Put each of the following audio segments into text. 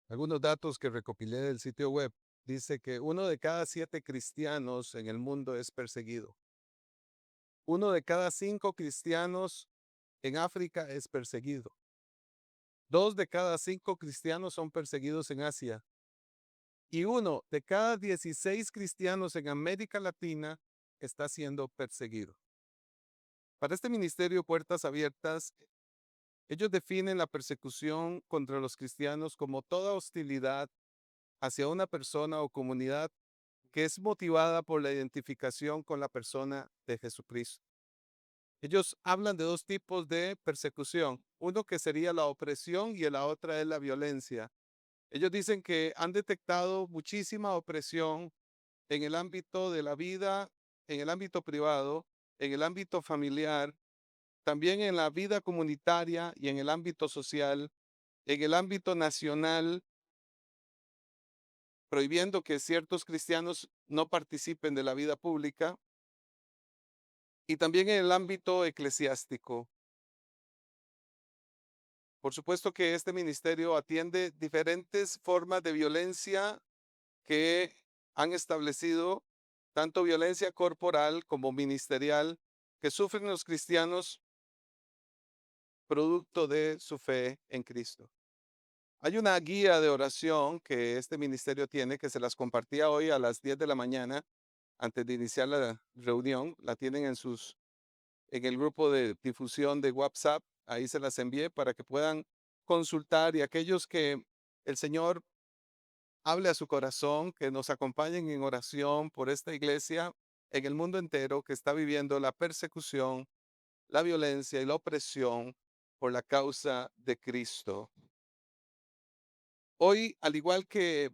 Algunos datos que recopilé del sitio web dice que 1 de cada 7 cristianos en el mundo es perseguido. 1 de cada 5 cristianos en África es perseguido. 2 de cada 5 cristianos son perseguidos en Asia. Y 1 de cada 16 cristianos en América Latina está siendo perseguido. Para este ministerio Puertas Abiertas, ellos definen la persecución contra los cristianos como toda hostilidad hacia una persona o comunidad que es motivada por la identificación con la persona de Jesucristo. Ellos hablan de 2 tipos de persecución, uno que sería la opresión y la otra es la violencia. Ellos dicen que han detectado muchísima opresión en el ámbito de la vida, en el ámbito privado, en el ámbito familiar, también en la vida comunitaria y en el ámbito social, en el ámbito nacional, prohibiendo que ciertos cristianos no participen de la vida pública, y también en el ámbito eclesiástico. Por supuesto que este ministerio atiende diferentes formas de violencia que han establecido, tanto violencia corporal como ministerial, que sufren los cristianos producto de su fe en Cristo. Hay una guía de oración que este ministerio tiene, que se las compartía hoy a las 10 de la mañana, antes de iniciar la reunión. La tienen en el grupo de difusión de WhatsApp. Ahí se las envié para que puedan consultar, y aquellos que el Señor hable a su corazón, que nos acompañen en oración por esta iglesia en el mundo entero que está viviendo la persecución, la violencia y la opresión por la causa de Cristo. Hoy, al igual que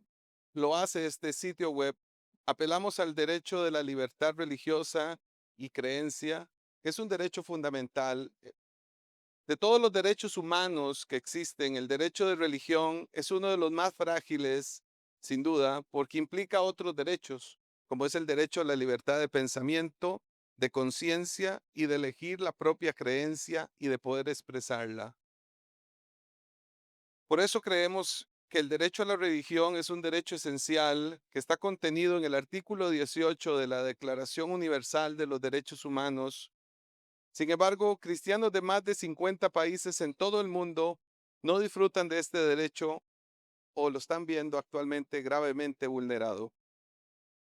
lo hace este sitio web, apelamos al derecho de la libertad religiosa y creencia, que es un derecho fundamental. De todos los derechos humanos que existen, el derecho de religión es uno de los más frágiles, sin duda, porque implica otros derechos, como es el derecho a la libertad de pensamiento, de conciencia y de elegir la propia creencia y de poder expresarla. Por eso creemos que el derecho a la religión es un derecho esencial que está contenido en el artículo 18 de la Declaración Universal de los Derechos Humanos. Sin embargo, cristianos de más de 50 países en todo el mundo no disfrutan de este derecho o lo están viendo actualmente gravemente vulnerado.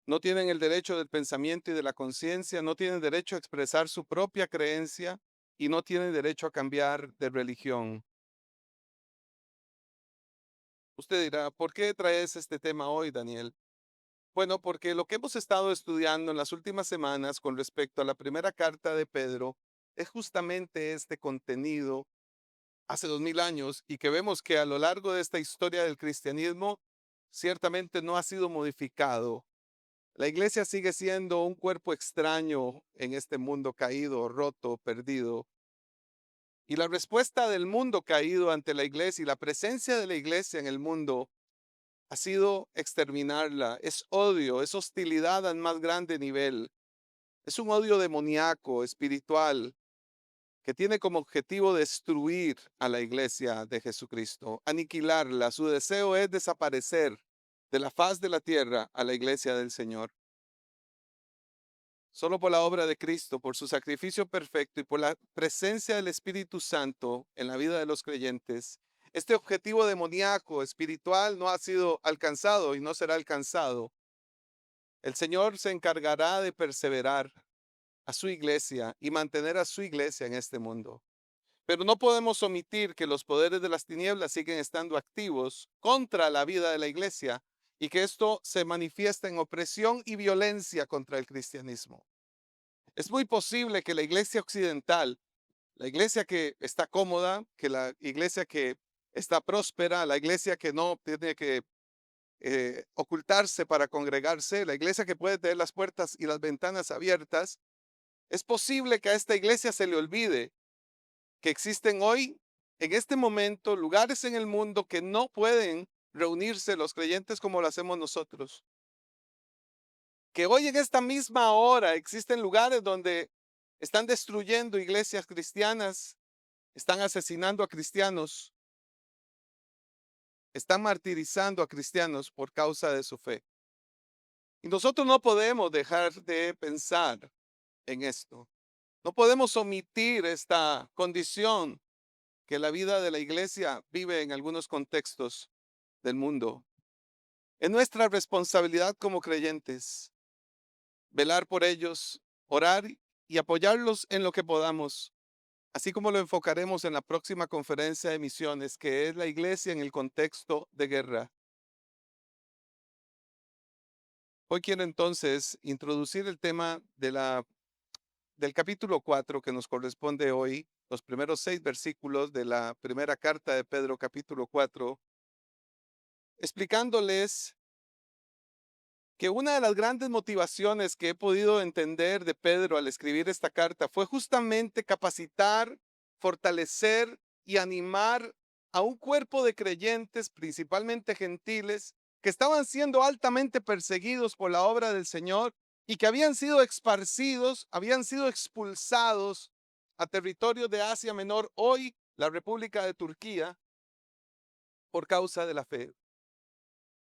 No tienen el derecho del pensamiento y de la conciencia, no tienen derecho a expresar su propia creencia y no tienen derecho a cambiar de religión. Usted dirá, ¿por qué traes este tema hoy, Daniel? Bueno, porque lo que hemos estado estudiando en las últimas semanas con respecto a la primera carta de Pedro es justamente este contenido hace 2000 años, y que vemos que a lo largo de esta historia del cristianismo ciertamente no ha sido modificado. La iglesia sigue siendo un cuerpo extraño en este mundo caído, roto, perdido. Y la respuesta del mundo caído ante la iglesia y la presencia de la iglesia en el mundo ha sido exterminarla. Es odio, es hostilidad al más grande nivel. Es un odio demoníaco, espiritual, que tiene como objetivo destruir a la iglesia de Jesucristo, aniquilarla. Su deseo es desaparecer de la faz de la tierra a la iglesia del Señor. Solo por la obra de Cristo, por su sacrificio perfecto y por la presencia del Espíritu Santo en la vida de los creyentes, este objetivo demoníaco, espiritual, no ha sido alcanzado y no será alcanzado. El Señor se encargará de perseverar a su iglesia y mantener a su iglesia en este mundo. Pero no podemos omitir que los poderes de las tinieblas siguen estando activos contra la vida de la iglesia y que esto se manifiesta en opresión y violencia contra el cristianismo. Es muy posible que la iglesia occidental, la iglesia que está cómoda, que la iglesia que está próspera, la iglesia que no tiene que ocultarse para congregarse, la iglesia que puede tener las puertas y las ventanas abiertas, es posible que a esta iglesia se le olvide que existen hoy, en este momento, lugares en el mundo que no pueden reunirse los creyentes como lo hacemos nosotros. Que hoy en esta misma hora existen lugares donde están destruyendo iglesias cristianas, están asesinando a cristianos. están martirizando a cristianos por causa de su fe. Y nosotros no podemos dejar de pensar en esto. No podemos omitir esta condición que la vida de la iglesia vive en algunos contextos del mundo. Es nuestra responsabilidad como creyentes velar por ellos, orar y apoyarlos en lo que podamos, así como lo enfocaremos en la próxima conferencia de misiones, que es la iglesia en el contexto de guerra. Hoy quiero entonces introducir el tema del capítulo 4 que nos corresponde hoy, los primeros 6 versículos de la primera carta de Pedro, capítulo 4, explicándoles que una de las grandes motivaciones que he podido entender de Pedro al escribir esta carta fue justamente capacitar, fortalecer y animar a un cuerpo de creyentes, principalmente gentiles, que estaban siendo altamente perseguidos por la obra del Señor y que habían sido esparcidos, habían sido expulsados a territorios de Asia Menor, hoy la República de Turquía, por causa de la fe.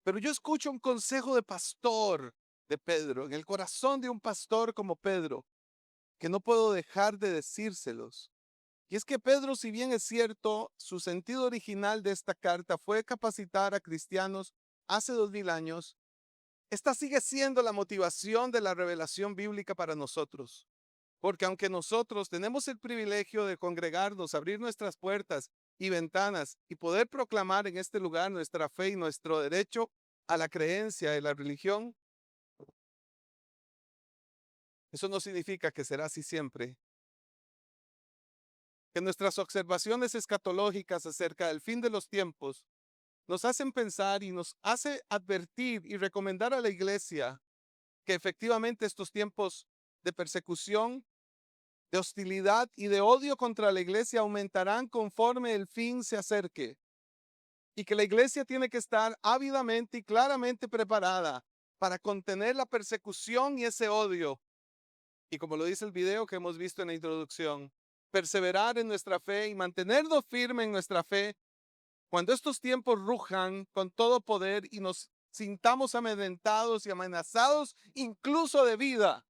Pero yo escucho un consejo de pastor de Pedro, en el corazón de un pastor como Pedro, que no puedo dejar de decírselos. Y es que Pedro, si bien es cierto, su sentido original de esta carta fue capacitar a cristianos hace 2000 años, esta sigue siendo la motivación de la revelación bíblica para nosotros. Porque aunque nosotros tenemos el privilegio de congregarnos, abrir nuestras puertas y ventanas y poder proclamar en este lugar nuestra fe y nuestro derecho a la creencia de la religión, eso no significa que será así siempre. Que nuestras observaciones escatológicas acerca del fin de los tiempos nos hacen pensar y nos hace advertir y recomendar a la iglesia que efectivamente estos tiempos de persecución, de hostilidad y de odio contra la iglesia aumentarán conforme el fin se acerque. Y que la iglesia tiene que estar ávidamente y claramente preparada para contener la persecución y ese odio. Y como lo dice el video que hemos visto en la introducción, perseverar en nuestra fe y mantenernos firme en nuestra fe cuando estos tiempos rujan con todo poder y nos sintamos amedrentados y amenazados incluso de vida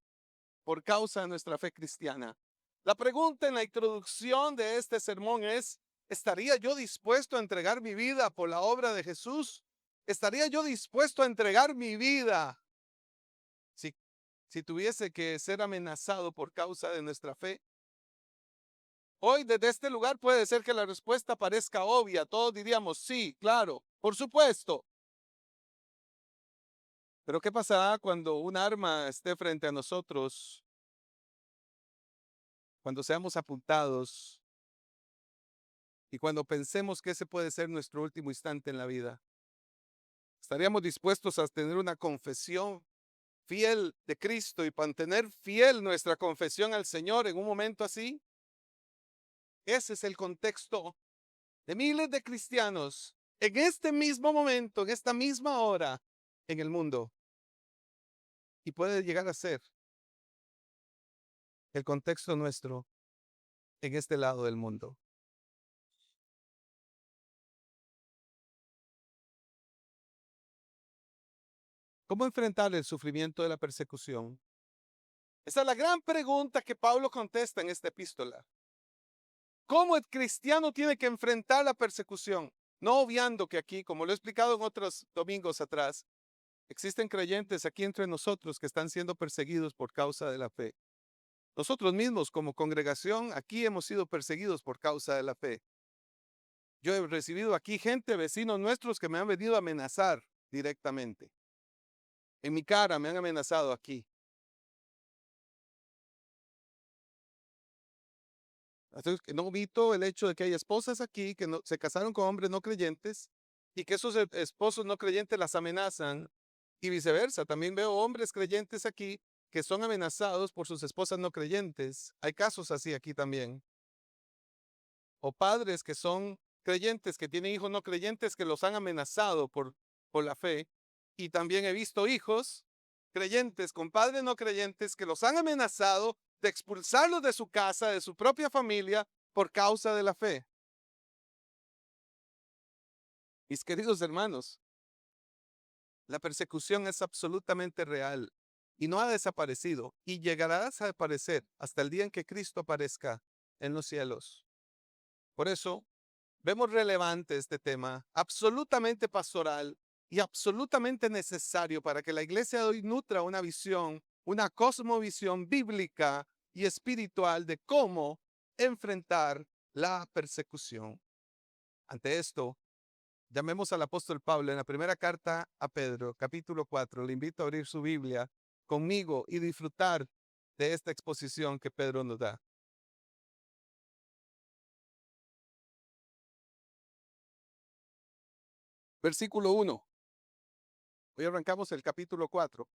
por causa de nuestra fe cristiana. La pregunta en la introducción de este sermón es, ¿estaría yo dispuesto a entregar mi vida por la obra de Jesús? ¿Estaría yo dispuesto a entregar mi vida si, si tuviese que ser amenazado por causa de nuestra fe? Hoy desde este lugar puede ser que la respuesta parezca obvia. Todos diríamos, sí, claro, por supuesto. Pero ¿qué pasará cuando un arma esté frente a nosotros? Cuando seamos apuntados y cuando pensemos que ese puede ser nuestro último instante en la vida. ¿Estaríamos dispuestos a tener una confesión fiel de Cristo y mantener fiel nuestra confesión al Señor en un momento así? Ese es el contexto de miles de cristianos en este mismo momento, en esta misma hora en el mundo. Y puede llegar a ser el contexto nuestro en este lado del mundo. ¿Cómo enfrentar el sufrimiento de la persecución? Esa es la gran pregunta que Pablo contesta en esta epístola. ¿Cómo el cristiano tiene que enfrentar la persecución? No obviando que aquí, como lo he explicado en otros domingos atrás, existen creyentes aquí entre nosotros que están siendo perseguidos por causa de la fe. Nosotros mismos como congregación aquí hemos sido perseguidos por causa de la fe. Yo he recibido aquí gente, vecinos nuestros, que me han venido a amenazar directamente. En mi cara me han amenazado aquí. Entonces, que no omito el hecho de que hay esposas aquí que se casaron con hombres no creyentes y que esos esposos no creyentes las amenazan y viceversa. También veo hombres creyentes aquí que son amenazados por sus esposas no creyentes. Hay casos así aquí también. O padres que son creyentes, que tienen hijos no creyentes, que los han amenazado por la fe. Y también he visto hijos creyentes con padres no creyentes que los han amenazado de expulsarlos de su casa, de su propia familia, por causa de la fe. Mis queridos hermanos, la persecución es absolutamente real y no ha desaparecido y llegará a desaparecer hasta el día en que Cristo aparezca en los cielos. Por eso, vemos relevante este tema, absolutamente pastoral y absolutamente necesario para que la iglesia de hoy nutra una visión, una cosmovisión bíblica y espiritual de cómo enfrentar la persecución. Ante esto, llamemos al apóstol Pablo en la primera carta a Pedro, capítulo 4. Le invito a abrir su Biblia conmigo y disfrutar de esta exposición que Pedro nos da. Versículo 1. Hoy arrancamos el capítulo 4.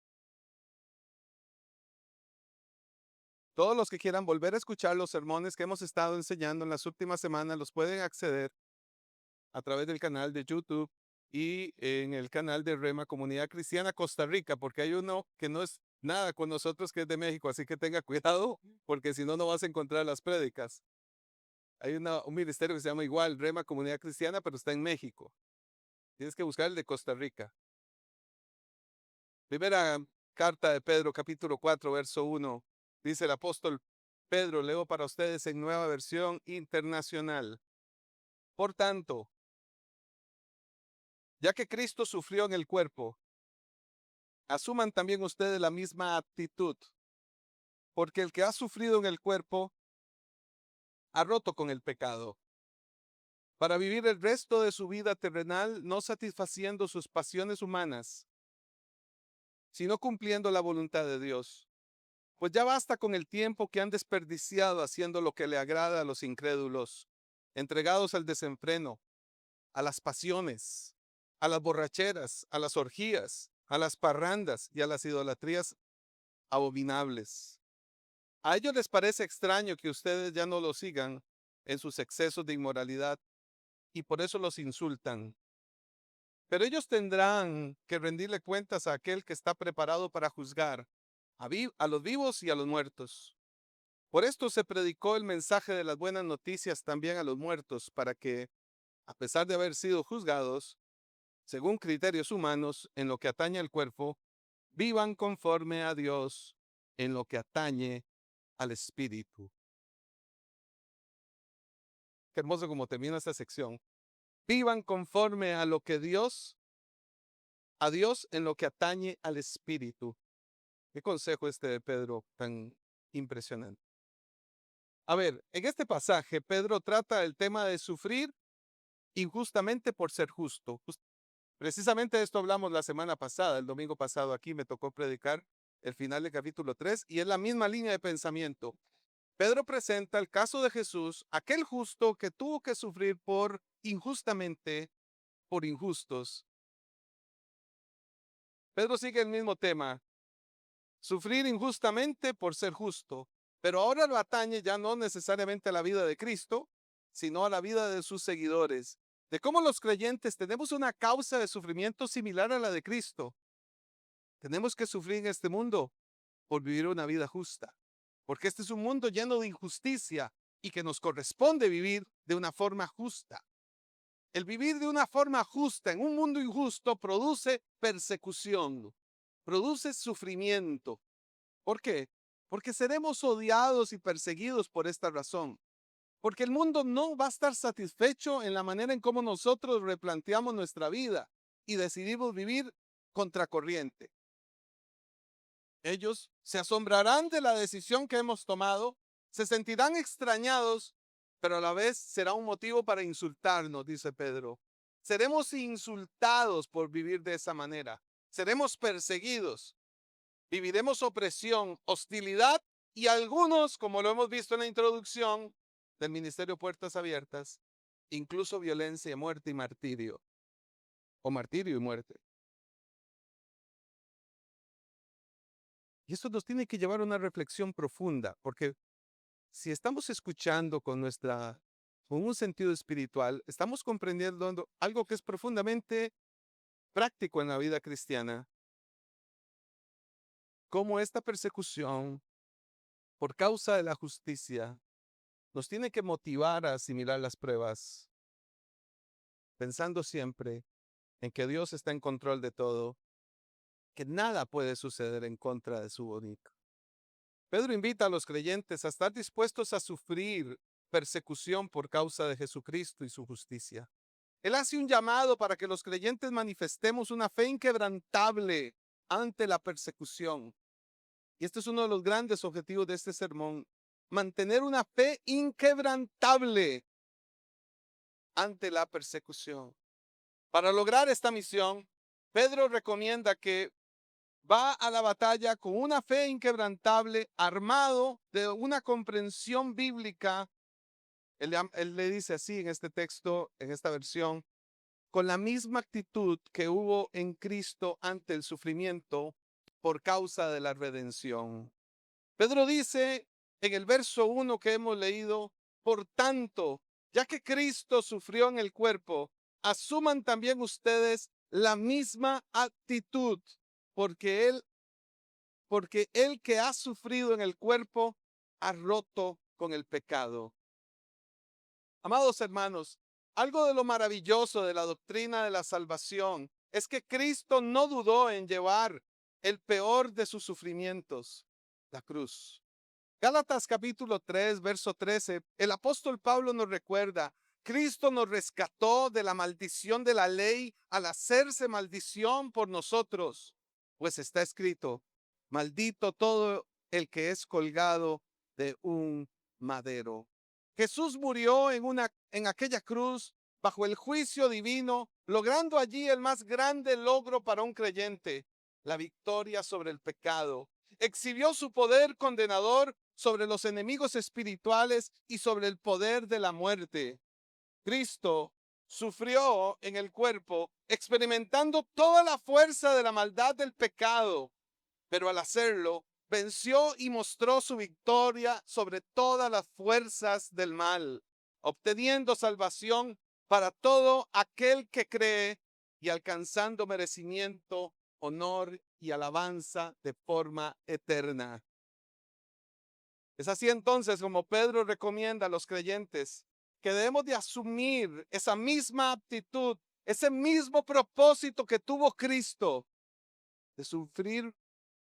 Todos los que quieran volver a escuchar los sermones que hemos estado enseñando en las últimas semanas los pueden acceder a través del canal de YouTube y en el canal de Rema Comunidad Cristiana Costa Rica, porque hay uno que no es nada con nosotros que es de México, así que tenga cuidado, porque si no, no vas a encontrar las prédicas. Hay un ministerio que se llama igual, Rema Comunidad Cristiana, pero está en México. Tienes que buscar el de Costa Rica. Primera carta de Pedro, capítulo 4, verso 1. Dice el apóstol Pedro, leo para ustedes en nueva versión internacional. Por tanto, ya que Cristo sufrió en el cuerpo, asuman también ustedes la misma actitud, porque el que ha sufrido en el cuerpo ha roto con el pecado, para vivir el resto de su vida terrenal no satisfaciendo sus pasiones humanas, sino cumpliendo la voluntad de Dios. Pues ya basta con el tiempo que han desperdiciado haciendo lo que le agrada a los incrédulos, entregados al desenfreno, a las pasiones, a las borracheras, a las orgías, a las parrandas y a las idolatrías abominables. A ellos les parece extraño que ustedes ya no los sigan en sus excesos de inmoralidad y por eso los insultan. Pero ellos tendrán que rendirle cuentas a aquel que está preparado para juzgar a los vivos y a los muertos. Por esto se predicó el mensaje de las buenas noticias también a los muertos, para que, a pesar de haber sido juzgados, según criterios humanos, en lo que atañe al cuerpo, vivan conforme a Dios en lo que atañe al espíritu. Qué hermoso como termina esta sección. Vivan conforme a lo que a Dios en lo que atañe al espíritu. Qué consejo este de Pedro tan impresionante. A ver, en este pasaje Pedro trata el tema de sufrir injustamente por ser justo. Precisamente de esto hablamos la semana pasada, el domingo pasado aquí me tocó predicar el final del capítulo 3 y es la misma línea de pensamiento. Pedro presenta el caso de Jesús, aquel justo que tuvo que sufrir injustamente por injustos. Pedro sigue el mismo tema, sufrir injustamente por ser justo, pero ahora lo atañe ya no necesariamente a la vida de Cristo, sino a la vida de sus seguidores, de cómo los creyentes tenemos una causa de sufrimiento similar a la de Cristo. Tenemos que sufrir en este mundo por vivir una vida justa, porque este es un mundo lleno de injusticia y que nos corresponde vivir de una forma justa. El vivir de una forma justa en un mundo injusto produce persecución, produce sufrimiento. ¿Por qué? Porque seremos odiados y perseguidos por esta razón. Porque el mundo no va a estar satisfecho en la manera en cómo nosotros replanteamos nuestra vida y decidimos vivir contracorriente. Ellos se asombrarán de la decisión que hemos tomado, se sentirán extrañados, pero a la vez será un motivo para insultarnos, dice Pedro. Seremos insultados por vivir de esa manera. Seremos perseguidos. Viviremos opresión, hostilidad y algunos, como lo hemos visto en la introducción del Ministerio Puertas Abiertas, incluso violencia, muerte y martirio. O martirio y muerte. Y esto nos tiene que llevar a una reflexión profunda, porque si estamos escuchando con un sentido espiritual, estamos comprendiendo algo que es profundamente práctico en la vida cristiana, cómo esta persecución por causa de la justicia nos tiene que motivar a asimilar las pruebas. pensando siempre en que Dios está en control de todo, que nada puede suceder en contra de su voluntad. Pedro invita a los creyentes a estar dispuestos a sufrir persecución por causa de Jesucristo y su justicia. Él hace un llamado para que los creyentes manifestemos una fe inquebrantable ante la persecución. Y este es uno de los grandes objetivos de este sermón, mantener una fe inquebrantable ante la persecución. Para lograr esta misión, Pedro recomienda que va a la batalla con una fe inquebrantable, armado de una comprensión bíblica. Él le dice así en este texto, en esta versión, con la misma actitud que hubo en Cristo ante el sufrimiento por causa de la redención. Pedro dice en el verso 1 que hemos leído, por tanto, ya que Cristo sufrió en el cuerpo, asuman también ustedes la misma actitud, porque él que ha sufrido en el cuerpo ha roto con el pecado. Amados hermanos, algo de lo maravilloso de la doctrina de la salvación es que Cristo no dudó en llevar el peor de sus sufrimientos, la cruz. Gálatas capítulo 3, verso 13, el apóstol Pablo nos recuerda, Cristo nos rescató de la maldición de la ley al hacerse maldición por nosotros, pues está escrito, maldito todo el que es colgado de un madero. Jesús murió en aquella cruz bajo el juicio divino, logrando allí el más grande logro para un creyente, la victoria sobre el pecado. Exhibió su poder condenador sobre los enemigos espirituales y sobre el poder de la muerte. Cristo sufrió en el cuerpo, experimentando toda la fuerza de la maldad del pecado, pero al hacerlo, venció y mostró su victoria sobre todas las fuerzas del mal, obteniendo salvación para todo aquel que cree y alcanzando merecimiento, honor y alabanza de forma eterna. Es así entonces como Pedro recomienda a los creyentes que debemos de asumir esa misma actitud, ese mismo propósito que tuvo Cristo de sufrir,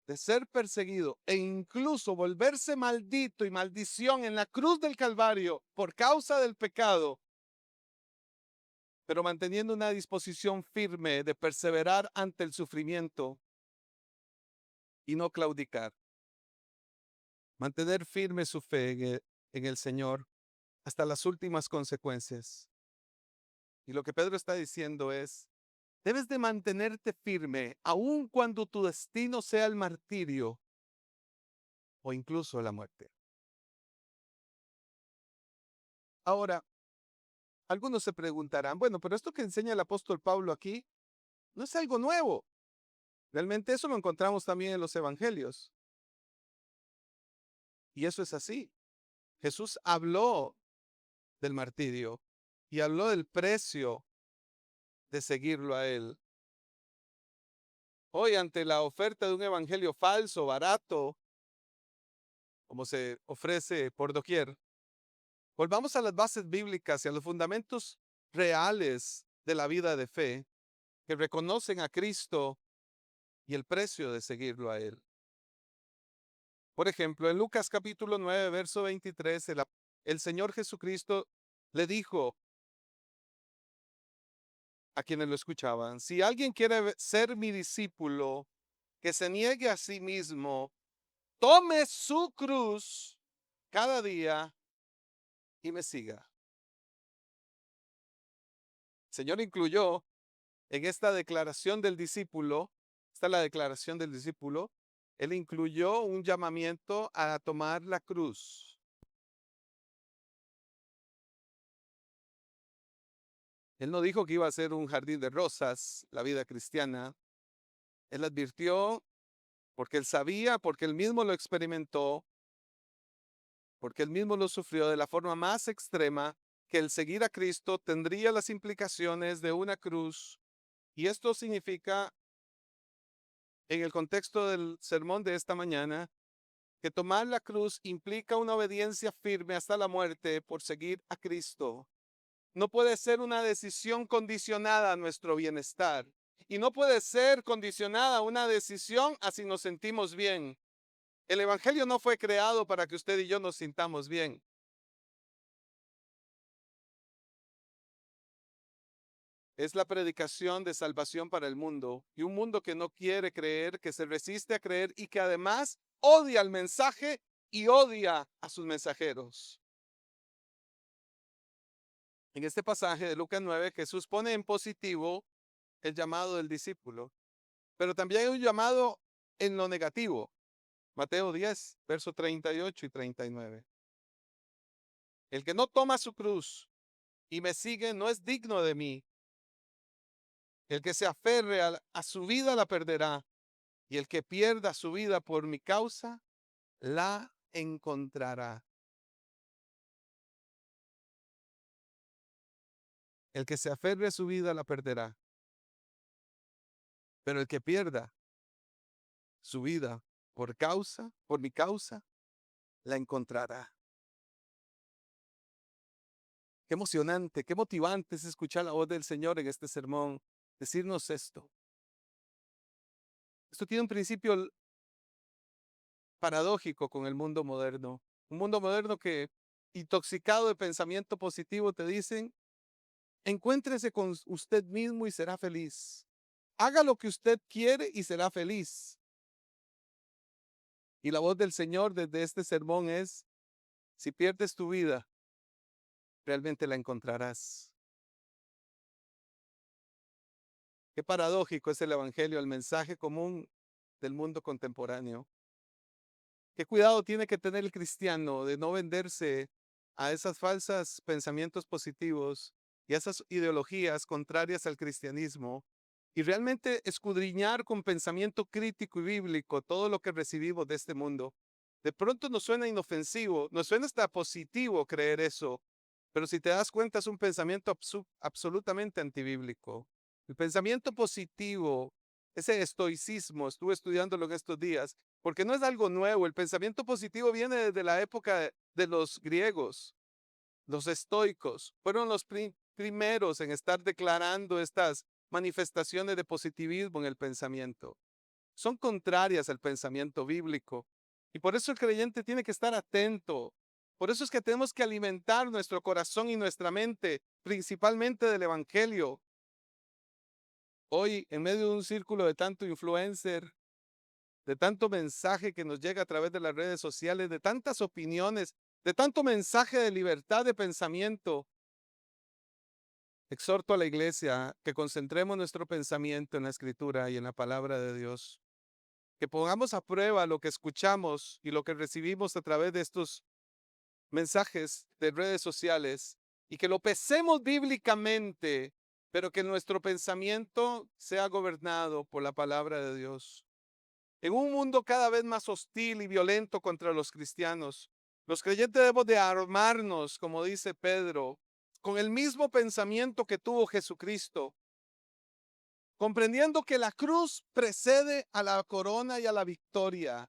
de ser perseguido e incluso volverse maldito y maldición en la cruz del Calvario por causa del pecado, pero manteniendo una disposición firme de perseverar ante el sufrimiento y no claudicar. Mantener firme su fe en el Señor hasta las últimas consecuencias. Y lo que Pedro está diciendo es, debes de mantenerte firme aun cuando tu destino sea el martirio o incluso la muerte. Ahora, algunos se preguntarán, bueno, pero esto que enseña el apóstol Pablo aquí no es algo nuevo. Realmente eso lo encontramos también en los evangelios. Y eso es así. Jesús habló del martirio y habló del precio de seguirlo a él. Hoy, ante la oferta de un evangelio falso, barato, como se ofrece por doquier, volvamos a las bases bíblicas y a los fundamentos reales de la vida de fe que reconocen a Cristo y el precio de seguirlo a Él. Por ejemplo, en Lucas capítulo 9, verso 23, el Señor Jesucristo le dijo a quienes lo escuchaban, si alguien quiere ser mi discípulo, que se niegue a sí mismo, tome su cruz cada día y me siga. El Señor incluyó en esta declaración del discípulo, esta es la declaración del discípulo, Él incluyó un llamamiento a tomar la cruz. Él no dijo que iba a ser un jardín de rosas la vida cristiana. Él advirtió porque él sabía, porque él mismo lo experimentó, porque él mismo lo sufrió de la forma más extrema, que el seguir a Cristo tendría las implicaciones de una cruz. Y esto significa, en el contexto del sermón de esta mañana, que tomar la cruz implica una obediencia firme hasta la muerte por seguir a Cristo. no puede ser una decisión condicionada a nuestro bienestar. Y no puede ser condicionada a una decisión a si nos sentimos bien. El Evangelio no fue creado para que usted y yo nos sintamos bien. Es la predicación de salvación para el mundo, y un mundo que no quiere creer, que se resiste a creer y que además odia el mensaje y odia a sus mensajeros. En este pasaje de Lucas 9, Jesús pone en positivo el llamado del discípulo, pero también hay un llamado en lo negativo. Mateo 10, verso 38 y 39. El que no toma su cruz y me sigue no es digno de mí. El que se aferre a su vida la perderá, y el que pierda su vida por mi causa la encontrará. El que se aferre a su vida la perderá, pero el que pierda su vida por mi causa, la encontrará. Qué emocionante, qué motivante es escuchar la voz del Señor en este sermón, decirnos esto. Esto tiene un principio paradójico con el mundo moderno. Un mundo moderno que, intoxicado de pensamiento positivo, te dicen, encuéntrese con usted mismo y será feliz. Haga lo que usted quiere y será feliz. Y la voz del Señor desde este sermón es, si pierdes tu vida, realmente la encontrarás. Qué paradójico es el Evangelio, el mensaje común del mundo contemporáneo. Qué cuidado tiene que tener el cristiano de no venderse a esas falsas pensamientos positivos y a esas ideologías contrarias al cristianismo y realmente escudriñar con pensamiento crítico y bíblico todo lo que recibimos de este mundo. De pronto nos suena inofensivo, nos suena hasta positivo creer eso, pero si te das cuenta es un pensamiento absolutamente antibíblico. El pensamiento positivo, ese estoicismo, estuve estudiándolo en estos días, porque no es algo nuevo. El pensamiento positivo viene desde la época de los griegos. Los estoicos fueron los primeros en estar declarando estas manifestaciones de positivismo en el pensamiento. Son contrarias al pensamiento bíblico. Y por eso el creyente tiene que estar atento. Por eso es que tenemos que alimentar nuestro corazón y nuestra mente, principalmente del Evangelio. Hoy, en medio de un círculo de tanto influencer, de tanto mensaje que nos llega a través de las redes sociales, de tantas opiniones, de tanto mensaje de libertad de pensamiento, exhorto a la iglesia que concentremos nuestro pensamiento en la Escritura y en la palabra de Dios, que pongamos a prueba lo que escuchamos y lo que recibimos a través de estos mensajes de redes sociales y que lo pesemos bíblicamente, pero que nuestro pensamiento sea gobernado por la palabra de Dios. En un mundo cada vez más hostil y violento contra los cristianos, los creyentes debemos de armarnos, como dice Pedro, con el mismo pensamiento que tuvo Jesucristo, comprendiendo que la cruz precede a la corona y a la victoria,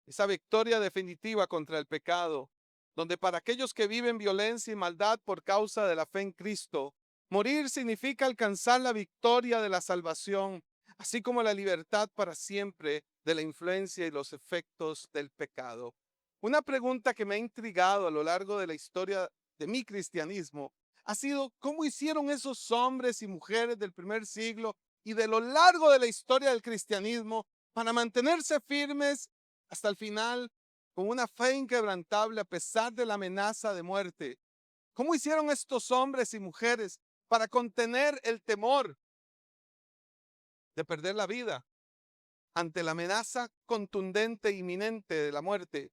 esa victoria definitiva contra el pecado, donde para aquellos que viven violencia y maldad por causa de la fe en Cristo, morir significa alcanzar la victoria de la salvación, así como la libertad para siempre de la influencia y los efectos del pecado. Una pregunta que me ha intrigado a lo largo de la historia de mi cristianismo ha sido cómo hicieron esos hombres y mujeres del primer siglo y de lo largo de la historia del cristianismo para mantenerse firmes hasta el final con una fe inquebrantable a pesar de la amenaza de muerte. ¿Cómo hicieron estos hombres y mujeres para contener el temor de perder la vida ante la amenaza contundente e inminente de la muerte?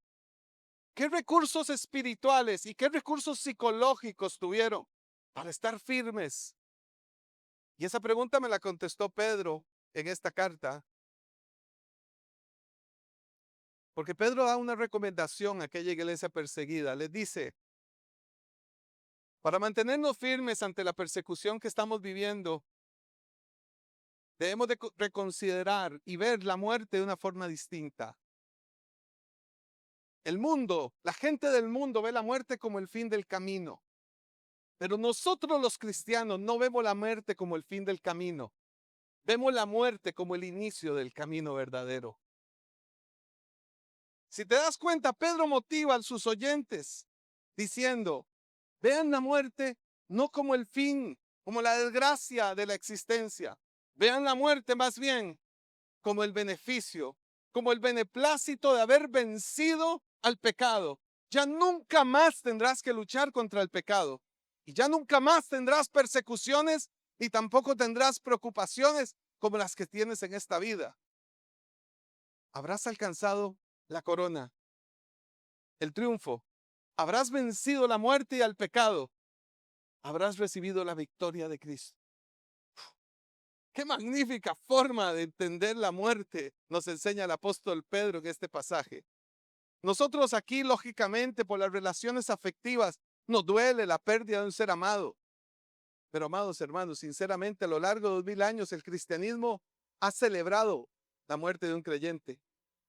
¿Qué recursos espirituales y qué recursos psicológicos tuvieron para estar firmes? Y esa pregunta me la contestó Pedro en esta carta, porque Pedro da una recomendación a aquella iglesia perseguida. Les dice, para mantenernos firmes ante la persecución que estamos viviendo, debemos de reconsiderar y ver la muerte de una forma distinta. El mundo, la gente del mundo ve la muerte como el fin del camino. Pero nosotros los cristianos no vemos la muerte como el fin del camino. Vemos la muerte como el inicio del camino verdadero. Si te das cuenta, Pedro motiva a sus oyentes diciendo, vean la muerte no como el fin, como la desgracia de la existencia. Vean la muerte más bien como el beneficio, como el beneplácito de haber vencido al pecado. Ya nunca más tendrás que luchar contra el pecado y ya nunca más tendrás persecuciones y tampoco tendrás preocupaciones como las que tienes en esta vida. Habrás alcanzado la corona, el triunfo. Habrás vencido la muerte y al pecado. Habrás recibido la victoria de Cristo. Qué magnífica forma de entender la muerte nos enseña el apóstol Pedro en este pasaje. Nosotros aquí, lógicamente, por las relaciones afectivas, nos duele la pérdida de un ser amado. Pero, amados hermanos, sinceramente, a lo largo de 2000 años, el cristianismo ha celebrado la muerte de un creyente.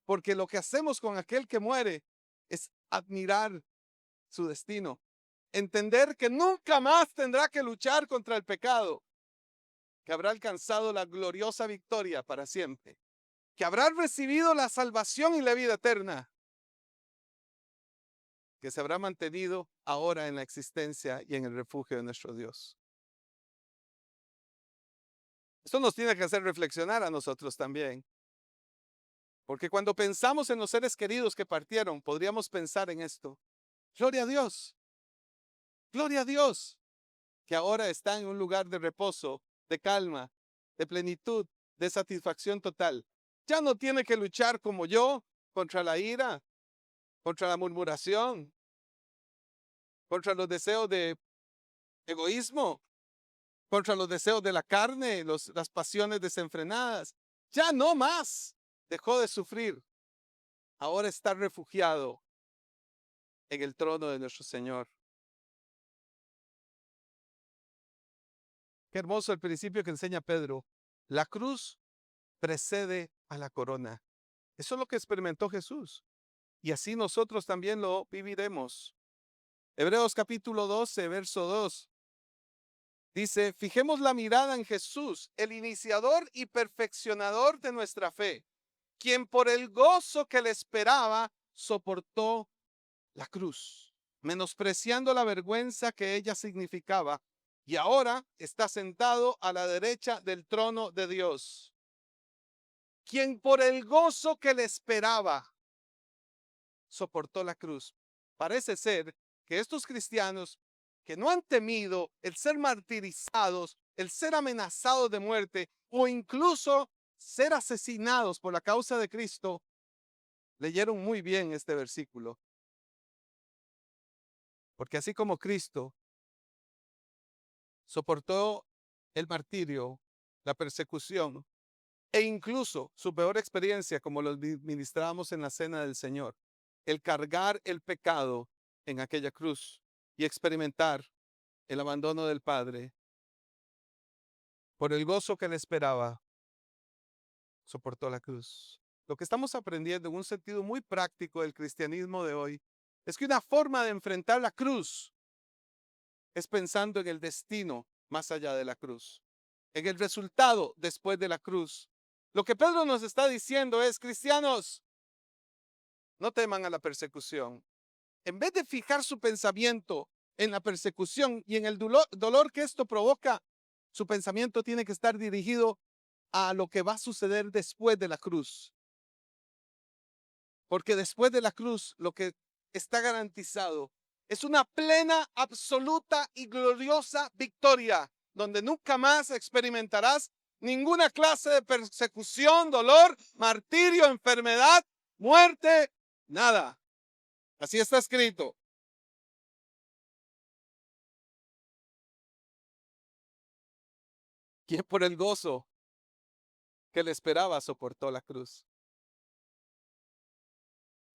Porque lo que hacemos con aquel que muere es admirar su destino. Entender que nunca más tendrá que luchar contra el pecado, que habrá alcanzado la gloriosa victoria para siempre, que habrá recibido la salvación y la vida eterna, que se habrá mantenido ahora en la existencia y en el refugio de nuestro Dios. Esto nos tiene que hacer reflexionar a nosotros también, porque cuando pensamos en los seres queridos que partieron, podríamos pensar en esto. Gloria a Dios, que ahora está en un lugar de reposo, de calma, de plenitud, de satisfacción total. Ya no tiene que luchar como yo contra la ira, contra la murmuración, contra los deseos de egoísmo, contra los deseos de la carne, las pasiones desenfrenadas. Ya no más. Dejó de sufrir. Ahora está refugiado en el trono de nuestro Señor. Qué hermoso el principio que enseña Pedro. La cruz precede a la corona. Eso es lo que experimentó Jesús. Y así nosotros también lo viviremos. Hebreos capítulo 12, verso 2. Dice, fijemos la mirada en Jesús, el iniciador y perfeccionador de nuestra fe, quien por el gozo que le esperaba soportó la cruz, menospreciando la vergüenza que ella significaba, y ahora está sentado a la derecha del trono de Dios. Quien por el gozo que le esperaba soportó la cruz. Parece ser que estos cristianos que no han temido el ser martirizados, el ser amenazados de muerte o incluso ser asesinados por la causa de Cristo, leyeron muy bien este versículo. Porque así como Cristo soportó el martirio, la persecución e incluso su peor experiencia, como lo ministramos en la cena del Señor, el cargar el pecado en aquella cruz y experimentar el abandono del Padre, por el gozo que le esperaba, soportó la cruz. Lo que estamos aprendiendo en un sentido muy práctico del cristianismo de hoy es que una forma de enfrentar la cruz es pensando en el destino más allá de la cruz, en el resultado después de la cruz. Lo que Pedro nos está diciendo es, cristianos, no teman a la persecución. En vez de fijar su pensamiento en la persecución y en el dolor que esto provoca, su pensamiento tiene que estar dirigido a lo que va a suceder después de la cruz. Porque después de la cruz, lo que está garantizado es una plena, absoluta y gloriosa victoria, donde nunca más experimentarás ninguna clase de persecución, dolor, martirio, enfermedad, muerte, nada. Así está escrito. Quien por el gozo que le esperaba soportó la cruz.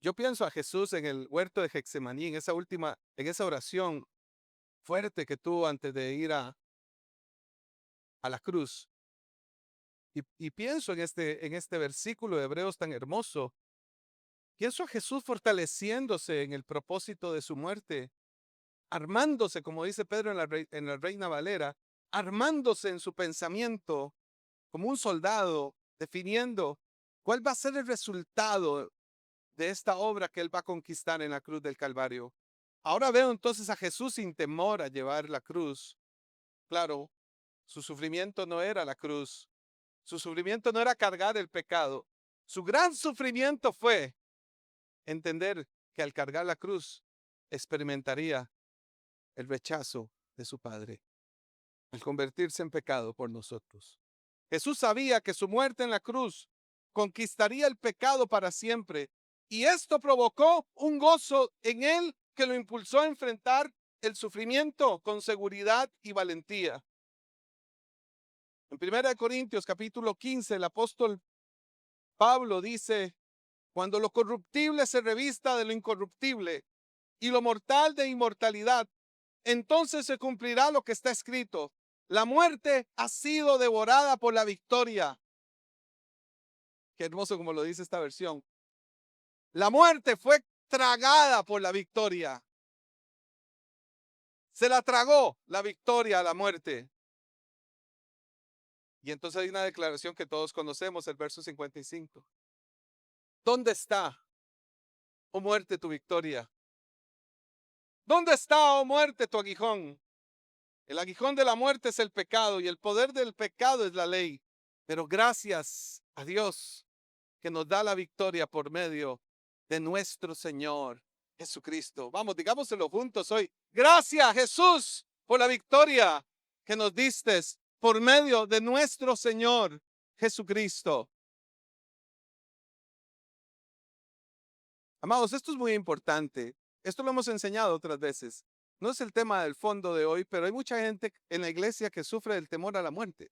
Yo pienso a Jesús en el huerto de Getsemaní, en esa oración fuerte que tuvo antes de ir a la cruz. Y pienso en este versículo de Hebreos tan hermoso. Pienso a Jesús fortaleciéndose en el propósito de su muerte, armándose, como dice Pedro en la Reina Valera, armándose en su pensamiento como un soldado, definiendo cuál va a ser el resultado de esta obra que él va a conquistar en la cruz del Calvario. Ahora veo entonces a Jesús sin temor a llevar la cruz. Claro, su sufrimiento no era la cruz, su sufrimiento no era cargar el pecado. Su gran sufrimiento fue entender que al cargar la cruz experimentaría el rechazo de su Padre, al convertirse en pecado por nosotros. Jesús sabía que su muerte en la cruz conquistaría el pecado para siempre, y esto provocó un gozo en él que lo impulsó a enfrentar el sufrimiento con seguridad y valentía. En 1 Corintios capítulo 15, el apóstol Pablo dice: cuando lo corruptible se revista de lo incorruptible y lo mortal de inmortalidad, entonces se cumplirá lo que está escrito: la muerte ha sido devorada por la victoria. Qué hermoso como lo dice esta versión. La muerte fue tragada por la victoria. Se la tragó la victoria a la muerte. Y entonces hay una declaración que todos conocemos, el verso 55. ¿Dónde está, oh muerte, tu victoria? ¿Dónde está, oh muerte, tu aguijón? El aguijón de la muerte es el pecado y el poder del pecado es la ley. Pero gracias a Dios que nos da la victoria por medio de nuestro Señor Jesucristo. Vamos, digámoselo juntos hoy. Gracias, Jesús, por la victoria que nos diste por medio de nuestro Señor Jesucristo. Amados, esto es muy importante. Esto lo hemos enseñado otras veces. No es el tema del fondo de hoy, pero hay mucha gente en la iglesia que sufre del temor a la muerte.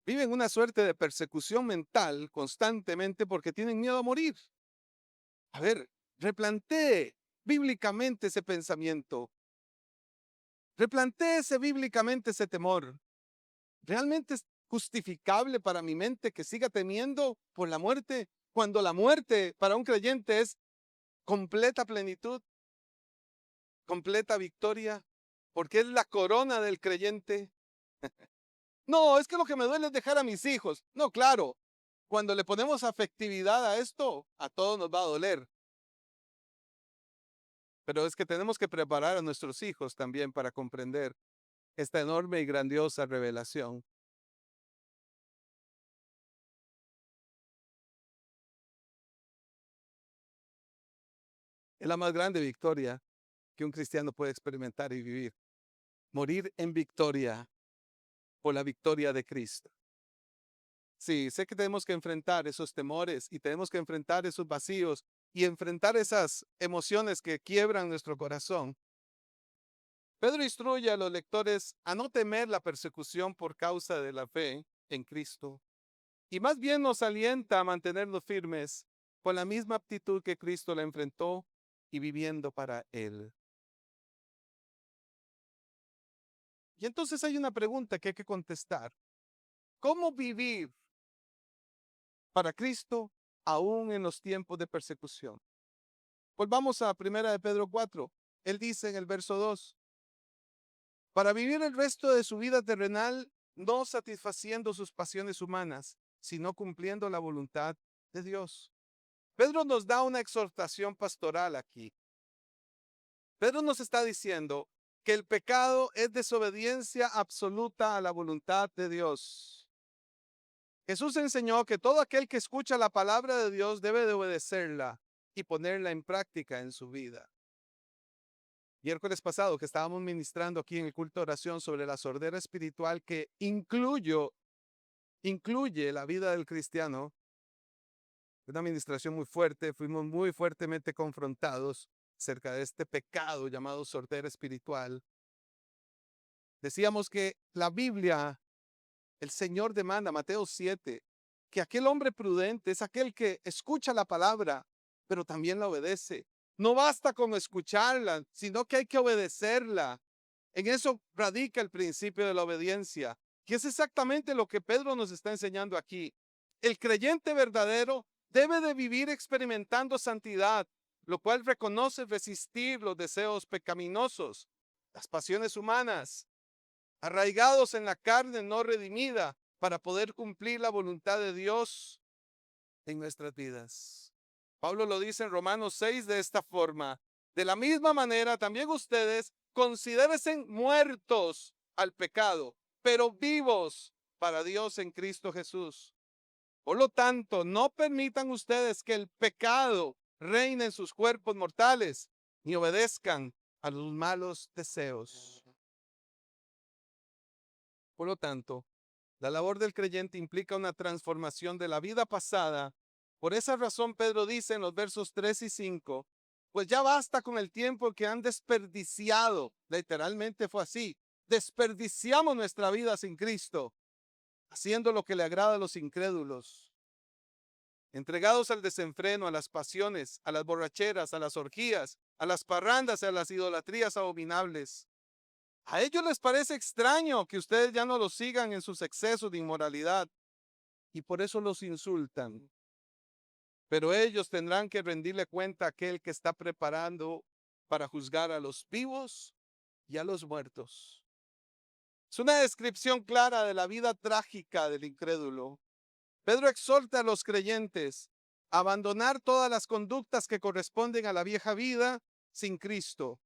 Viven una suerte de persecución mental constantemente porque tienen miedo a morir. A ver, replantee bíblicamente ese pensamiento. Replantéese bíblicamente ese temor. ¿Realmente es justificable para mi mente que siga temiendo por la muerte cuando la muerte para un creyente es completa plenitud, completa victoria? Porque es la corona del creyente. No, es que lo que me duele es dejar a mis hijos. No, claro, cuando le ponemos afectividad a esto, a todos nos va a doler. Pero es que tenemos que preparar a nuestros hijos también para comprender esta enorme y grandiosa revelación. Es la más grande victoria que un cristiano puede experimentar y vivir. Morir en victoria por la victoria de Cristo. Sí, sé que tenemos que enfrentar esos temores y tenemos que enfrentar esos vacíos y enfrentar esas emociones que quiebran nuestro corazón. Pedro instruye a los lectores a no temer la persecución por causa de la fe en Cristo, y más bien nos alienta a mantenernos firmes con la misma aptitud que Cristo la enfrentó y viviendo para Él. Y entonces hay una pregunta que hay que contestar. ¿Cómo vivir para Cristo aún en los tiempos de persecución? Volvamos a 1 de Pedro 4. Él dice en el verso 2, para vivir el resto de su vida terrenal, no satisfaciendo sus pasiones humanas, sino cumpliendo la voluntad de Dios. Pedro nos da una exhortación pastoral aquí. Pedro nos está diciendo que el pecado es desobediencia absoluta a la voluntad de Dios. Jesús enseñó que todo aquel que escucha la palabra de Dios debe de obedecerla y ponerla en práctica en su vida. Miércoles pasado que estábamos ministrando aquí en el culto de oración sobre la sordera espiritual que incluye la vida del cristiano, una administración muy fuerte, fuimos muy fuertemente confrontados acerca de este pecado llamado sordera espiritual. Decíamos que la Biblia, el Señor demanda, Mateo 7, que aquel hombre prudente es aquel que escucha la palabra, pero también la obedece. No basta con escucharla, sino que hay que obedecerla. En eso radica el principio de la obediencia, que es exactamente lo que Pedro nos está enseñando aquí. El creyente verdadero debe de vivir experimentando santidad, lo cual reconoce resistir los deseos pecaminosos, las pasiones humanas, arraigados en la carne no redimida, para poder cumplir la voluntad de Dios en nuestras vidas. Pablo lo dice en Romanos 6 de esta forma: de la misma manera también ustedes considérense muertos al pecado, pero vivos para Dios en Cristo Jesús. Por lo tanto, no permitan ustedes que el pecado reine en sus cuerpos mortales, ni obedezcan a los malos deseos. Por lo tanto, la labor del creyente implica una transformación de la vida pasada. Por esa razón, Pedro dice en los versos 3 y 5, pues ya basta con el tiempo que han desperdiciado. Literalmente fue así. Desperdiciamos nuestra vida sin Cristo, haciendo lo que le agrada a los incrédulos, entregados al desenfreno, a las pasiones, a las borracheras, a las orgías, a las parrandas, a las idolatrías abominables. A ellos les parece extraño que ustedes ya no los sigan en sus excesos de inmoralidad y por eso los insultan. Pero ellos tendrán que rendirle cuenta a aquel que está preparando para juzgar a los vivos y a los muertos. Es una descripción clara de la vida trágica del incrédulo. Pedro exhorta a los creyentes a abandonar todas las conductas que corresponden a la vieja vida sin Cristo,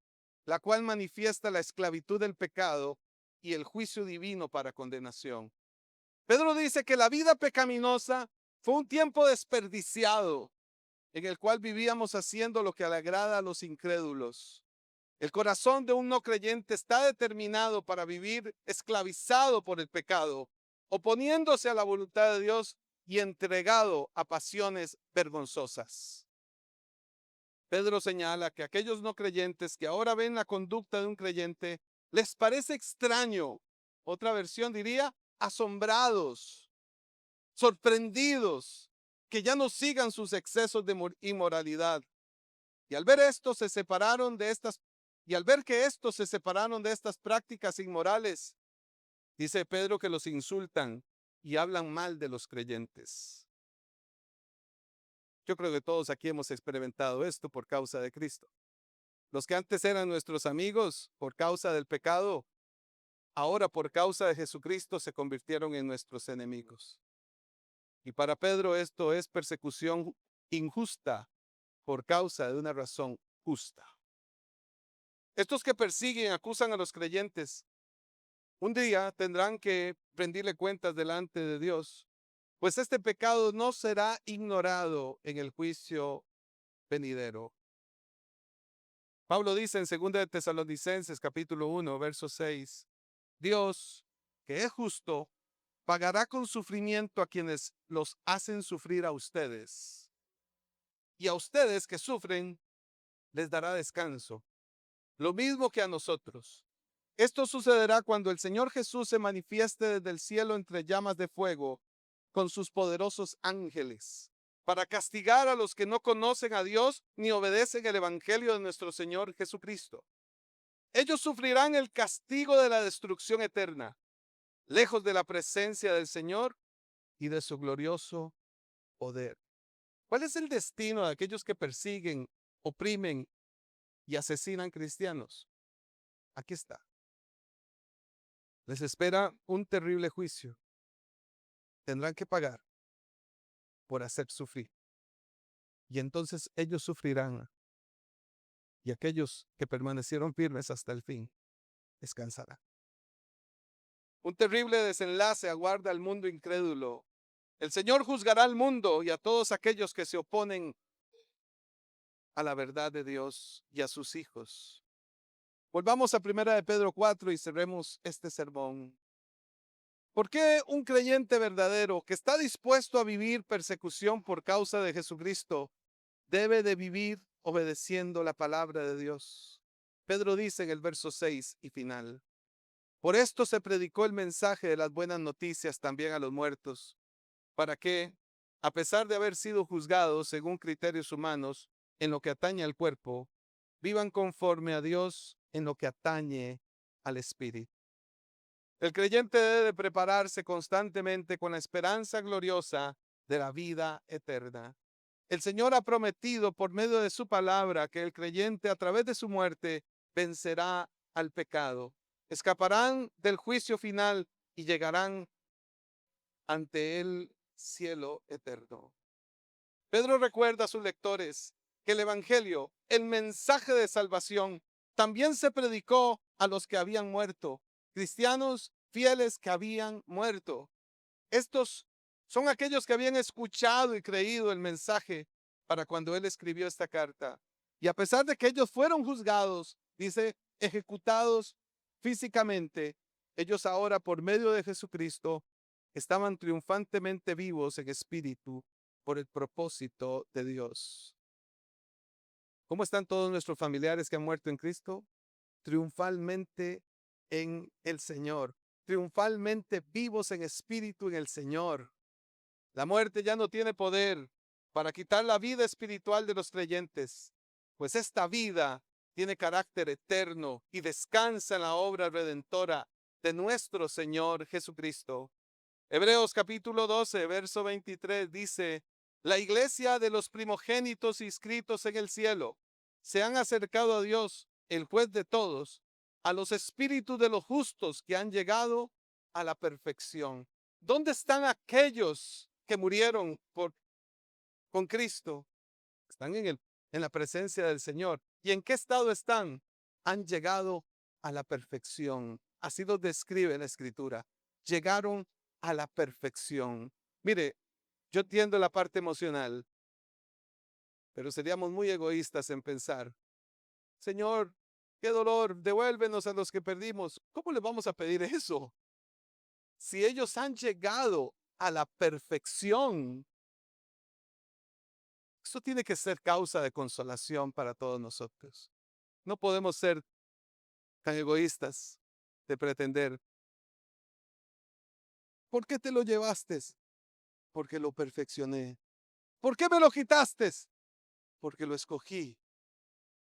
la cual manifiesta la esclavitud del pecado y el juicio divino para condenación. Pedro dice que la vida pecaminosa fue un tiempo desperdiciado en el cual vivíamos haciendo lo que le agrada a los incrédulos. El corazón de un no creyente está determinado para vivir esclavizado por el pecado, oponiéndose a la voluntad de Dios y entregado a pasiones vergonzosas. Pedro señala que aquellos no creyentes que ahora ven la conducta de un creyente les parece extraño. Otra versión diría asombrados, sorprendidos, que ya no sigan sus excesos de inmoralidad. Y al ver esto se separaron de estas y al ver que estos se separaron de estas prácticas inmorales, dice Pedro que los insultan y hablan mal de los creyentes. Yo creo que todos aquí hemos experimentado esto por causa de Cristo. Los que antes eran nuestros amigos por causa del pecado, ahora por causa de Jesucristo se convirtieron en nuestros enemigos. Y para Pedro esto es persecución injusta por causa de una razón justa. Estos que persiguen y acusan a los creyentes, un día tendrán que rendirle cuentas delante de Dios, pues este pecado no será ignorado en el juicio venidero. Pablo dice en 2 de Tesalonicenses capítulo 1, verso 6, Dios, que es justo, pagará con sufrimiento a quienes los hacen sufrir a ustedes. Y a ustedes que sufren, les dará descanso. Lo mismo que a nosotros. Esto sucederá cuando el Señor Jesús se manifieste desde el cielo entre llamas de fuego con sus poderosos ángeles, para castigar a los que no conocen a Dios ni obedecen el Evangelio de nuestro Señor Jesucristo. Ellos sufrirán el castigo de la destrucción eterna, lejos de la presencia del Señor y de su glorioso poder. ¿Cuál es el destino de aquellos que persiguen, oprimen y asesinan cristianos? Aquí está. Les espera un terrible juicio. Tendrán que pagar por hacer sufrir. Y entonces ellos sufrirán. Y aquellos que permanecieron firmes hasta el fin descansarán. Un terrible desenlace aguarda al mundo incrédulo. El Señor juzgará al mundo y a todos aquellos que se oponen a la verdad de Dios y a sus hijos. Volvamos a 1 de Pedro 4 y cerremos este sermón. ¿Por qué un creyente verdadero que está dispuesto a vivir persecución por causa de Jesucristo debe de vivir obedeciendo la palabra de Dios? Pedro dice en el verso 6 y final, por esto se predicó el mensaje de las buenas noticias también a los muertos, para que, a pesar de haber sido juzgados según criterios humanos en lo que atañe al cuerpo, vivan conforme a Dios en lo que atañe al espíritu. El creyente debe prepararse constantemente con la esperanza gloriosa de la vida eterna. El Señor ha prometido por medio de su palabra que el creyente a través de su muerte vencerá al pecado. Escaparán del juicio final y llegarán ante el cielo eterno. Pedro recuerda a sus lectores que el Evangelio, el mensaje de salvación, también se predicó a los que habían muerto, cristianos fieles que habían muerto. Estos son aquellos que habían escuchado y creído el mensaje para cuando él escribió esta carta. Y a pesar de que ellos fueron juzgados, dice, ejecutados físicamente, ellos ahora por medio de Jesucristo estaban triunfantemente vivos en espíritu por el propósito de Dios. ¿Cómo están todos nuestros familiares que han muerto en Cristo? Triunfalmente en el Señor, triunfalmente vivos en espíritu en el Señor. La muerte ya no tiene poder para quitar la vida espiritual de los creyentes, pues esta vida tiene carácter eterno y descansa en la obra redentora de nuestro Señor Jesucristo. Hebreos capítulo 12, verso 23 dice, la iglesia de los primogénitos inscritos en el cielo se han acercado a Dios, el juez de todos, a los espíritus de los justos que han llegado a la perfección. ¿Dónde están aquellos que murieron con Cristo? Están en la presencia del Señor. ¿Y en qué estado están? Han llegado a la perfección. Así lo describe la Escritura. Llegaron a la perfección. Mire, yo entiendo la parte emocional, pero seríamos muy egoístas en pensar, Señor, qué dolor, devuélvenos a los que perdimos. ¿Cómo le vamos a pedir eso? Si ellos han llegado a la perfección, eso tiene que ser causa de consolación para todos nosotros. No podemos ser tan egoístas de pretender, ¿por qué te lo llevaste? Porque lo perfeccioné. ¿Por qué me lo quitaste? Porque lo escogí,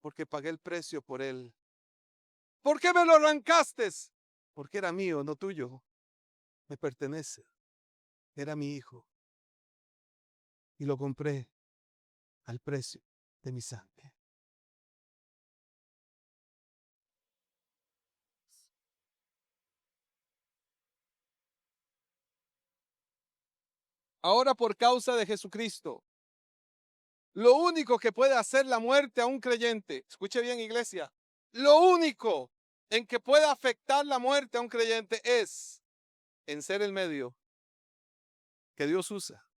porque pagué el precio por él. ¿Por qué me lo arrancaste? Porque era mío, no tuyo. Me pertenece. Era mi hijo. Y lo compré al precio de mi sangre. Ahora por causa de Jesucristo, lo único que puede hacer la muerte a un creyente, escuche bien iglesia, lo único en que puede afectar la muerte a un creyente es en ser el medio que Dios usa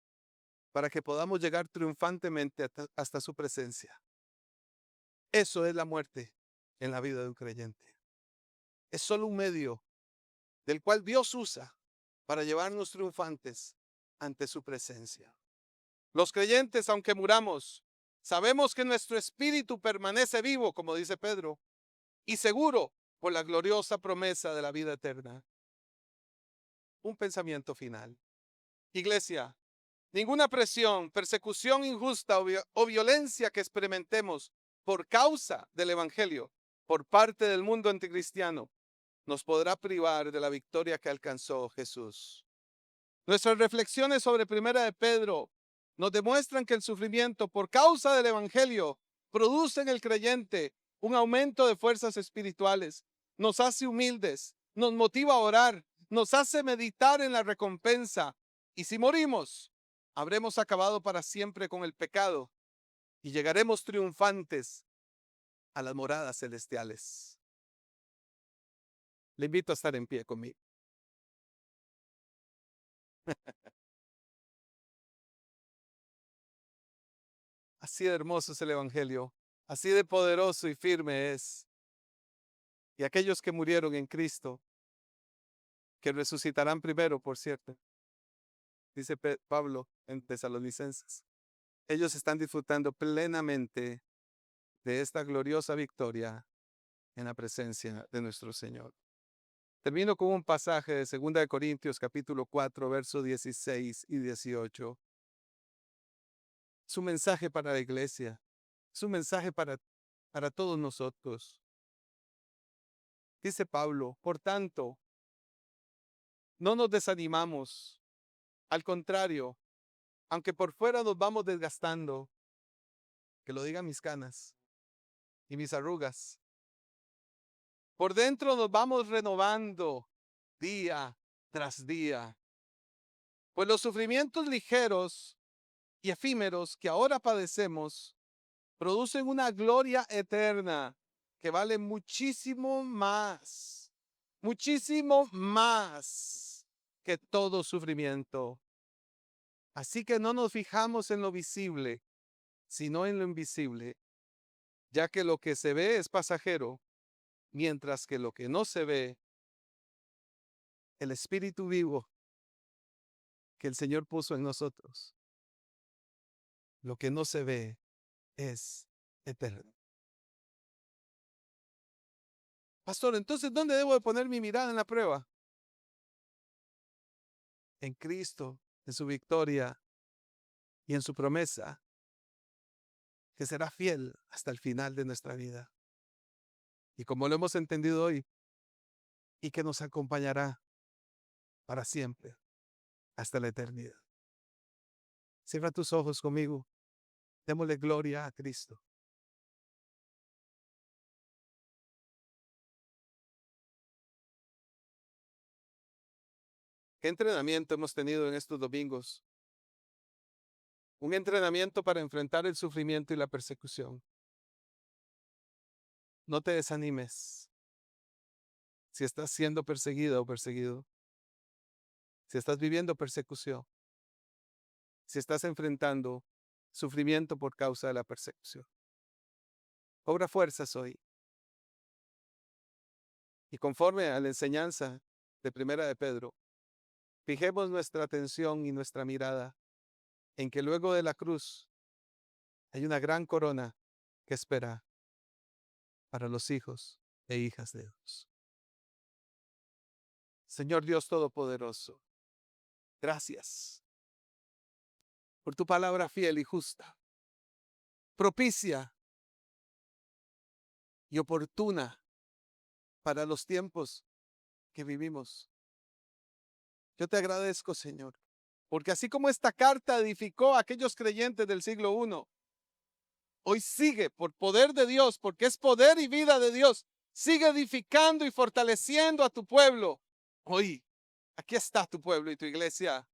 para que podamos llegar triunfantemente hasta su presencia. Eso es la muerte en la vida de un creyente. Es solo un medio del cual Dios usa para llevarnos triunfantes ante su presencia. Los creyentes, aunque muramos, sabemos que nuestro espíritu permanece vivo, como dice Pedro, y seguro por la gloriosa promesa de la vida eterna. Un pensamiento final. Iglesia, ninguna presión, persecución injusta o violencia que experimentemos por causa del Evangelio por parte del mundo anticristiano nos podrá privar de la victoria que alcanzó Jesús. Nuestras reflexiones sobre Primera de Pedro nos demuestran que el sufrimiento por causa del Evangelio produce en el creyente un aumento de fuerzas espirituales, nos hace humildes, nos motiva a orar, nos hace meditar en la recompensa. Y si morimos, habremos acabado para siempre con el pecado y llegaremos triunfantes a las moradas celestiales. Le invito a estar en pie conmigo. Así de hermoso es el Evangelio, así de poderoso y firme es. Y aquellos que murieron en Cristo, que resucitarán primero, por cierto, dice Pablo en Tesalonicenses, ellos están disfrutando plenamente de esta gloriosa victoria en la presencia de nuestro Señor. Termino con un pasaje de 2 Corintios capítulo 4, versos 16 y 18. Es un mensaje para la iglesia, es un mensaje para todos nosotros. Dice Pablo, por tanto, no nos desanimamos. Al contrario, aunque por fuera nos vamos desgastando, Que lo digan mis canas y mis arrugas. Por dentro nos vamos renovando día tras día. Pues los sufrimientos ligeros y efímeros que ahora padecemos producen una gloria eterna que vale muchísimo más que todo sufrimiento. Así que no nos fijamos en lo visible, sino en lo invisible, ya que lo que se ve es pasajero, mientras que lo que no se ve, el Espíritu vivo que el Señor puso en nosotros, lo que no se ve es eterno. Pastor, entonces, ¿dónde debo de poner mi mirada en la prueba? En Cristo, en su victoria y en su promesa, que será fiel hasta el final de nuestra vida. Y como lo hemos entendido hoy, y que nos acompañará para siempre, hasta la eternidad. Cierra tus ojos conmigo. Démosle gloria a Cristo. ¿Qué entrenamiento hemos tenido en estos domingos? Un entrenamiento para enfrentar el sufrimiento y la persecución. No te desanimes si estás siendo perseguida o perseguido, si estás viviendo persecución, si estás enfrentando sufrimiento por causa de la persecución. Cobra fuerzas hoy y conforme a la enseñanza de Primera de Pedro, fijemos nuestra atención y nuestra mirada en que luego de la cruz hay una gran corona que espera para los hijos e hijas de Dios. Señor Dios Todopoderoso, gracias por tu palabra fiel y justa, propicia y oportuna para los tiempos que vivimos. Yo te agradezco, Señor, porque así como esta carta edificó a aquellos creyentes del siglo I, hoy sigue por poder de Dios, porque es poder y vida de Dios, sigue edificando y fortaleciendo a tu pueblo. Hoy, aquí está tu pueblo y tu iglesia.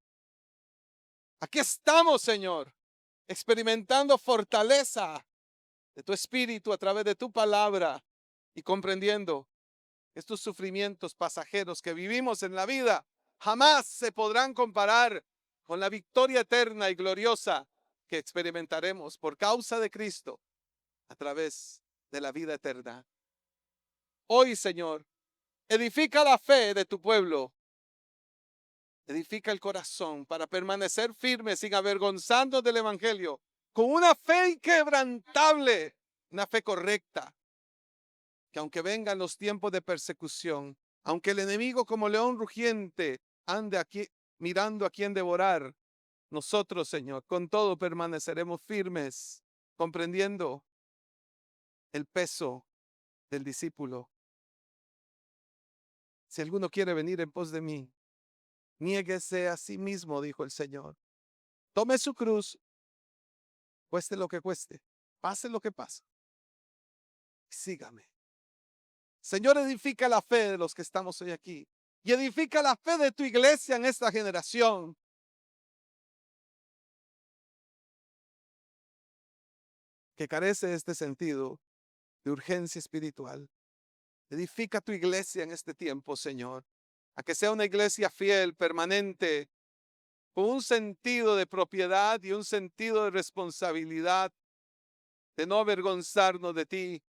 Aquí estamos, Señor, experimentando fortaleza de tu espíritu a través de tu palabra y comprendiendo estos sufrimientos pasajeros que vivimos en la vida jamás se podrán comparar con la victoria eterna y gloriosa que experimentaremos por causa de Cristo a través de la vida eterna. Hoy, Señor, edifica la fe de tu pueblo. Edifica el corazón para permanecer firme sin avergonzarnos del Evangelio, con una fe inquebrantable, una fe correcta, que aunque vengan los tiempos de persecución, aunque el enemigo como león rugiente ande aquí mirando a quién devorar, nosotros, Señor, con todo permaneceremos firmes, comprendiendo el peso del discípulo. Si alguno quiere venir en pos de mí, niéguese a sí mismo, dijo el Señor. Tome su cruz, cueste lo que cueste, pase lo que pase. Sígame. Señor, edifica la fe de los que estamos hoy aquí y edifica la fe de tu iglesia en esta generación. Que carece de este sentido de urgencia espiritual. Edifica tu iglesia en este tiempo, Señor, a que sea una iglesia fiel, permanente, con un sentido de propiedad y un sentido de responsabilidad, de no avergonzarnos de ti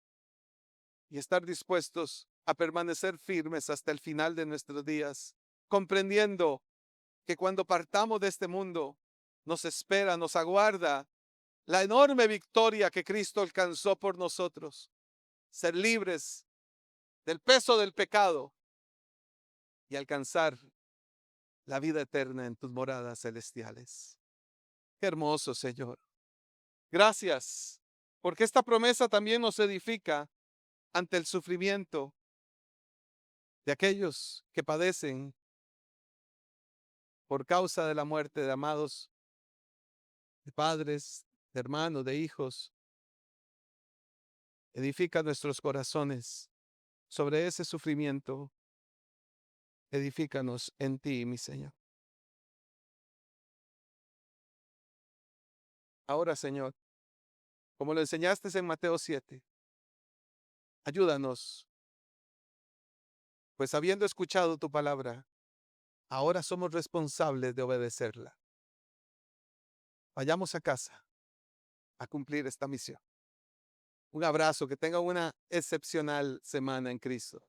y estar dispuestos a permanecer firmes hasta el final de nuestros días, comprendiendo que cuando partamos de este mundo, nos espera, nos aguarda la enorme victoria que Cristo alcanzó por nosotros, ser libres del peso del pecado y alcanzar la vida eterna en tus moradas celestiales. Qué hermoso, Señor. Gracias, porque esta promesa también nos edifica ante el sufrimiento de aquellos que padecen por causa de la muerte de amados, de padres, de hermanos, de hijos, Edifica nuestros corazones sobre ese sufrimiento. Edifícanos en ti, mi Señor. Ahora, Señor, como lo enseñaste en Mateo 7, ayúdanos, pues habiendo escuchado tu palabra, ahora somos responsables de obedecerla. Vayamos a casa a cumplir esta misión. Un abrazo, que tenga una excepcional semana en Cristo.